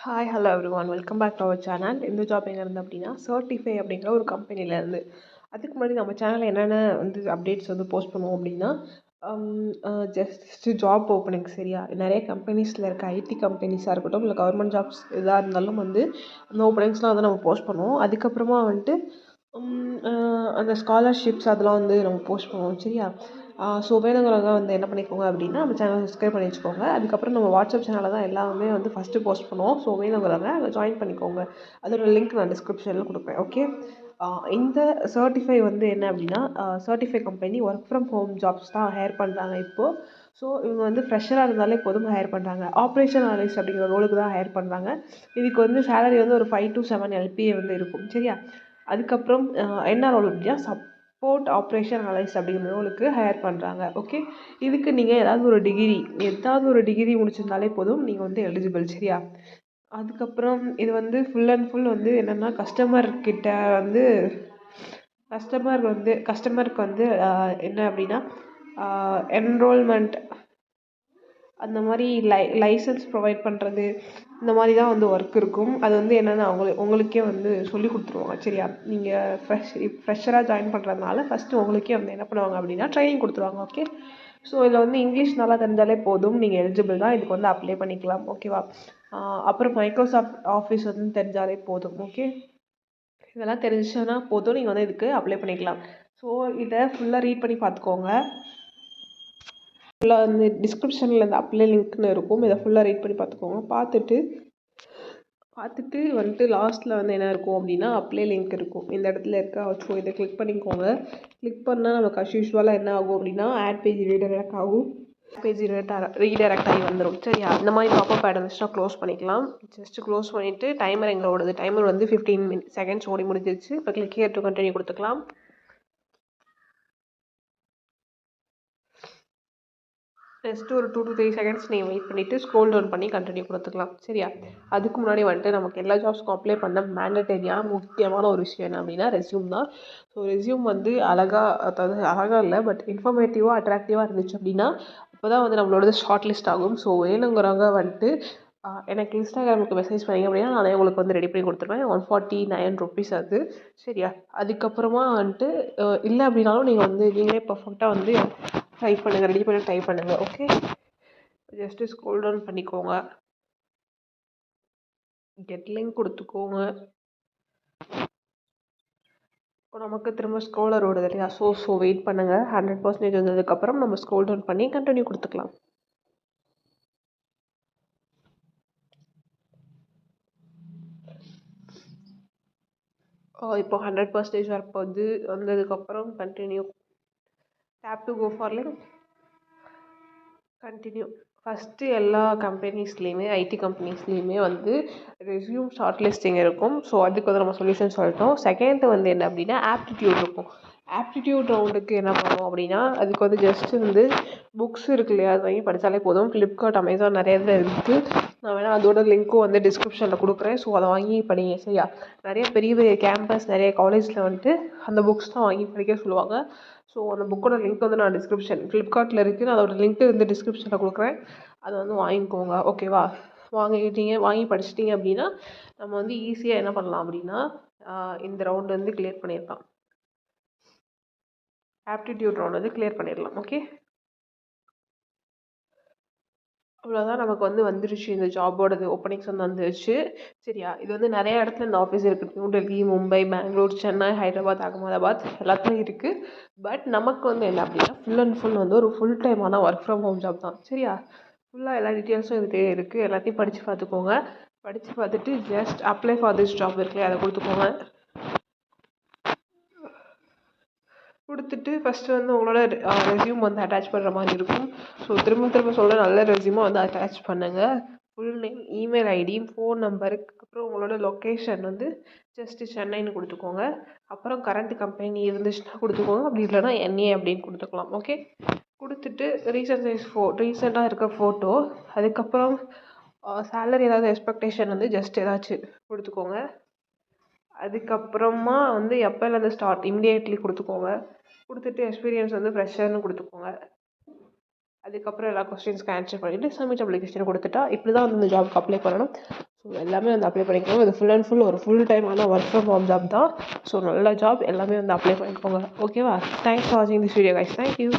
Hi hello everyone welcome back to our channel. இந்த job எங்கே இருந்து அப்படின்னா சர்டிஃபை அப்படிங்கிற ஒரு கம்பெனிலேருந்து. அதுக்கு முன்னாடி நம்ம சேனலில் என்னென்ன அப்டேட்ஸ் போஸ்ட் பண்ணுவோம் அப்படின்னா ஜஸ்ட் ஜாப் ஓப்பனிங் சரியா நிறைய கம்பெனிஸில் இருக்க ஐடி கம்பெனிஸாக இருக்கட்டும் இல்லை கவர்மெண்ட் ஜாப்ஸ் எதாக இருந்தாலும் அந்த ஓப்பனிங்ஸ்லாம் நம்ம போஸ்ட் பண்ணுவோம். அதுக்கப்புறமா அந்த ஸ்காலர்ஷிப்ஸ் அதெல்லாம் நம்ம போஸ்ட் பண்ணுவோம் சரியா. ஸோ வேணுங்கிறவங்க என்ன பண்ணிக்கோங்க அப்படின்னா நம்ம சேனலை சப்ஸ்கிரைப் பண்ணி வச்சுக்கோங்க. அதுக்கப்புறம் நம்ம வாட்ஸ்அப் சேனலில் தான் எல்லாமே ஃபஸ்ட்டு போஸ்ட் பண்ணுவோம். ஸோ வேணுங்கிறவங்க அங்கே ஜாயின் பண்ணிக்கோங்க. அதோட லிங்க் நான் டிஸ்கிரிப்ஷனில் கொடுப்பேன். ஓகே, இந்த சர்டிஃபை என்ன அப்படின்னா certify company work from home jobs தான் ஹையர் பண்ணுறாங்க இப்போது. ஸோ இவங்க ஃப்ரெஷராக இருந்தாலே போதும் ஹையர் பண்ணுறாங்க. ஆப்ரேஷன் அனலிஸ்ட் அப்படிங்கிற ரோலுக்கு தான் ஹையர் பண்ணுறாங்க. இதுக்கு சேலரி ஒரு 5 to 7 LPA இருக்கும் சரியா. அதுக்கப்புறம் என்ன ரோல் அப்படின்னா சப்போர்ட் ஆப்ரேஷன் அனலிஸ்ட் அப்படிங்கிற ரோலுக்கு ஹையர் பண்ணுறாங்க. ஓகே, இதுக்கு நீங்கள் ஏதாவது ஒரு டிகிரி முடிச்சிருந்தாலே போதும், நீங்கள் எலிஜிபிள் சரியா. அதுக்கப்புறம் இது ஃபுல் அண்ட் ஃபுல் என்னென்னா கஸ்டமருக்கு என்ன அப்படின்னா என்ரோல்மெண்ட் அந்த மாதிரி லைசன்ஸ் ப்ரொவைட் பண்ணுறது இந்த மாதிரி தான் ஒர்க் இருக்கும். அது என்னென்னா உங்களுக்கே சொல்லி கொடுத்துருவாங்க சரியா. நீங்கள் ஃப்ரெஷராக ஜாயின் பண்ணுறதுனால ஃபஸ்ட்டு உங்களுக்கே என்ன பண்ணுவாங்க அப்படின்னா ட்ரைனிங் கொடுத்துருவாங்க. ஓகே, ஸோ இதில் இங்கிலீஷ் நல்லா தெரிஞ்சாலே போதும், நீங்கள் எலிஜிபிள் தான், இதுக்கு அப்ளை பண்ணிக்கலாம். ஓகேவா. அப்புறம் மைக்ரோசாஃப்ட் ஆஃபீஸ் தெரிஞ்சாலே போதும். ஓகே, இதெல்லாம் தெரிஞ்சுன்னா போதும், நீங்கள் இதுக்கு அப்ளை பண்ணிக்கலாம். ஸோ இதை ஃபுல்லாக ரீட் பண்ணி பார்த்துக்கோங்க. ஃபுல்லாக டிஸ்கிரிப்ஷனில் இந்த அப்ளை லிங்க்னு இருக்கும். இதை ஃபுல்லாக ரீட் பண்ணி பார்த்துக்கோங்க. பார்த்துட்டு லாஸ்ட்டில் என்ன இருக்கும் அப்படின்னா அப்ளை லிங்க் இருக்கும். இந்த இடத்துல இருக்கா, ஸோ இதை கிளிக் பண்ணிக்கோங்க. கிளிக் பண்ணால் நமக்கு அஸ்யூஷுவலாக என்ன ஆகும் அப்படின்னா ஆட் பேஜ் ரீடைரக்ட் ஆகும். ரீடைரக்ட் ஆகி வந்துடும் சரியா. இந்த மாதிரி பாப்பப் ஆட் வந்துச்சுன்னா க்ளோஸ் பண்ணிக்கலாம். ஜஸ்ட் க்ளோஸ் பண்ணிவிட்டு டைமர் எங்கே ஓடுது, டைமர் 15 செகண்ட்ஸ் ஓடி முடிஞ்சிருச்சு. இப்போ கிளிக் ஹியர் டு கண்டினியூ கொடுத்துக்கலாம். ஜஸ்ட் ஒரு 2 to 3 செகண்ட்ஸ் நீங்கள் வெயிட் பண்ணிவிட்டு ஸ்க்ரோல் டவுன் பண்ணி கண்டினியூ கொடுத்துக்கலாம் சரியா. அதுக்கு முன்னாடி நமக்கு எல்லா ஜாப்ஸ்க்கும் அப்ளை பண்ண மேண்டட்டரியாக முக்கியமான ஒரு விஷயம் என்ன அப்படின்னா ரெஸ்யூம் தான். ஸோ ரெஸ்யூம் அழகாக இல்லை, பட் இன்ஃபர்மேட்டிவாக அட்ராக்டிவாக இருந்துச்சு அப்படின்னா அப்போ தான் நம்மளோட ஷார்ட் லிஸ்ட் ஆகும். ஸோ வேணுங்கிறவங்க எனக்கு இன்ஸ்டாகிராமுக்கு மெசேஜ் பண்ணிங்க அப்படின்னா நானே உங்களுக்கு ரெடி பண்ணி கொடுத்துருவேன். 149 rupees அது சரியா. அதுக்கப்புறமா இல்லை அப்படின்னாலும் நீங்கள் நீங்களே பர்ஃபெக்டாக டைப் பண்ணுங்கள், ரெடி பண்ணி டைப் பண்ணுங்கள். ஓகே, ஜஸ்ட்டு ஸ்க்ரோல் டவுன் பண்ணிக்கோங்க, கெட் லிங்க் கொடுத்துக்கோங்க. இப்போ நமக்கு திரும்ப ஸ்க்ரோலர் ஓடுது இல்லையா. ஸோ வெயிட் பண்ணுங்கள். 100% வந்ததுக்கப்புறம் நம்ம ஸ்க்ரோல் டவுன் பண்ணி கண்டினியூ கொடுத்துக்கலாம். இப்போ 100% வரப்போ வந்ததுக்கப்புறம் continue tab to go for link continue. First எல்லா கம்பெனிஸ்லேயுமே ஐடி கம்பெனிஸ்லேயுமே ரெஸ்யூம் ஷார்ட் லிஸ்டிங் இருக்கும். ஸோ அதுக்கு நம்ம சொல்யூஷன் சொல்லிட்டோம். செகண்ட் என்ன அப்படின்னா ஆப்டிடியூட் இருக்கும். ஆப்டிடியூட் ரவுண்டுக்கு என்ன பண்ணுவோம் அப்படின்னா அதுக்கு ஜஸ்ட்டு புக்ஸ் இருக்கு இல்லையா, அது வாங்கி படித்தாலே போதும். ஃப்ளிப்கார்ட், அமேசான் நிறைய இதில் இருக்குது. நான் வேணால் அதோட லிங்க்கும் டிஸ்கிரிப்ஷனில் கொடுக்குறேன். ஸோ அதை வாங்கி படிங்க சரியா. நிறைய பெரிய பெரிய கேம்பஸ் நிறைய காலேஜில் அந்த புக்ஸ் தான் வாங்கி படிக்க சொல்லுவாங்க. ஸோ அந்த புக்கோட லிங்க் நான் ஃப்ளிப்கார்ட்டில் இருக்குது, நான் அதோட லிங்க்கு டிஸ்கிரிப்ஷனில் கொடுக்குறேன். அதை வாங்கிக்கோங்க. ஓகேவா. வாங்கி படிச்சிட்டிங்க அப்படின்னா நம்ம ஈஸியாக என்ன பண்ணலாம் அப்படின்னா இந்த ரவுண்டு கிளியர் பண்ணிடலாம். ஆப்டிடியூட் ரவுண்ட் கிளியர் பண்ணிடலாம். ஓகே, அவ்வளோதான். நமக்கு வந்துருச்சு, இந்த ஜாபோடது ஓப்பனிங்ஸ் வந்துருச்சு சரியா. இது நிறைய இடத்துல இந்த ஆஃபீஸ் இருக்குது. நியூ டெல்லி, மும்பை, பெங்களூர், சென்னை, ஹைதராபாத், அகமதாபாத் எல்லாத்துலேயும் இருக்குது. பட் நமக்கு என்ன அப்படின்னா ஃபுல் அண்ட் ஃபுல் ஒரு ஃபுல் டைமான ஒர்க் ஃப்ரம் ஹோம் ஜாப் தான் சரியா. ஃபுல்லாக எல்லா டீட்டெயில்ஸும் இதுலேயே இருக்குது. எல்லாத்தையும் படித்து பார்த்துக்கோங்க. படித்து பார்த்துட்டு just apply for this job இருக்குல்லையே அதை கொடுத்துக்கோங்க. கொடுத்துட்டு ஃபஸ்ட்டு உங்களோட ரெஸ்யூம் அட்டாச் பண்ணுற மாதிரி இருக்கும். ஸோ திரும்ப சொல்ல நல்ல ரெஸ்யூமாக அட்டாச் பண்ணுங்கள். Full name, email ID, phone நம்பருக்கு அப்புறம் உங்களோட லொக்கேஷன் ஜஸ்ட்டு சென்னைன்னு கொடுத்துக்கோங்க. அப்புறம் கரண்ட் கம்பெனி இருந்துச்சுன்னா கொடுத்துக்கோங்க. அப்படி இல்லைனா NA அப்படின்னு கொடுத்துக்கலாம். ஓகே, கொடுத்துட்டு ரீசெண்டாக இருக்க ஃபோட்டோ, அதுக்கப்புறம் சேலரி ஏதாவது எக்ஸ்பெக்டேஷன் ஜஸ்ட் ஏதாச்சும் கொடுத்துக்கோங்க. அதுக்கப்புறமா எப்போலேருந்து ஸ்டார்ட் இமிடியேட்லி கொடுத்துக்கோங்க. கொடுத்துட்டு எக்ஸ்பீரியன்ஸ் ஃப்ரெஷர்னு கொடுத்துக்கோங்க. அதுக்கப்புறம் எல்லா கொஸ்டின்ஸ்க்கு ஆன்சர் பண்ணிவிட்டு சப்மிட் அப்ளிகேஷன் கொடுத்துட்டா இப்படி தான் இந்த ஜாப்க்கு அப்ளை பண்ணணும். ஸோ எல்லாமே வந்து அப்ளை பண்ணிக்கோங்க. இது ஃபுல் அண்ட் ஃபுல் ஒரு ஃபுல் டைமான ஒர்க் ஃப்ரம் ஹோம் ஜாப் தான். ஸோ நல்ல ஜாப், எல்லாமே வந்து அப்ளை பண்ணிக்கோங்க. ஓகேவா? தேங்க்ஸ் ஃபார் வாட்சிங் this video guys. Thank you.